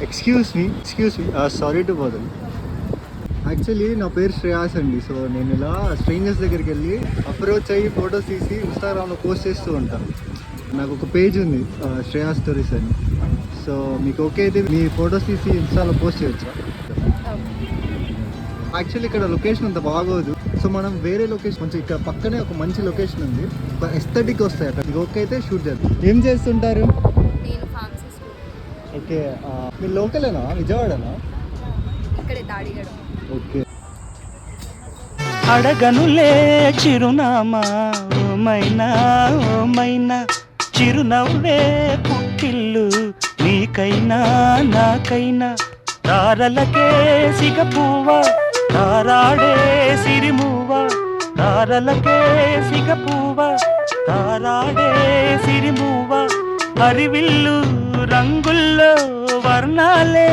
Excuse me sorry to bother. Actually నా పేరు శ్రేయాస్ అండి. సో నేను ఇలా స్ట్రేంజర్స్ దగ్గరికి వెళ్ళి అప్రోచ్ అయ్యి ఫొటోస్ తీసి ఇన్స్టాగ్రామ్లో పోస్ట్ చేస్తూ ఉంటాను. నాకు ఒక పేజ్ ఉంది, శ్రేయాస్ స్టోరీస్ అని. సో మీకు ఓకే అయితే మీ ఫొటోస్ తీసి ఇన్స్టాలో పోస్ట్ చేయొచ్చా? యాక్చువల్లీ ఇక్కడ లొకేషన్ అంత బాగోదు. సో మనం వేరే లొకేషన్, కొంచెం ఇక్కడ పక్కనే ఒక మంచి లొకేషన్ ఉంది, ఒక ఎస్థెటిక్ వస్తాయి అక్కడ. మీకు ఓకే అయితే షూట్ చేద్దాం. ఏం చేస్తుంటారు? ఓకే, మీరు లోకలేనా, విజయవాడనా? ఓకే. అడగనులే చిరునామా ఓమైనా ఓమైనా, చిరునవ్వే పుట్టిల్లు నీకైనా నాకైనా. తారలకే సిగపువ్వ తారాడే సిరిమువ్వ, తారలకే సిగపువ్వ తారాడే సిరిమువ్వ. హరివిల్లు రంగుల్లో వర్ణాలే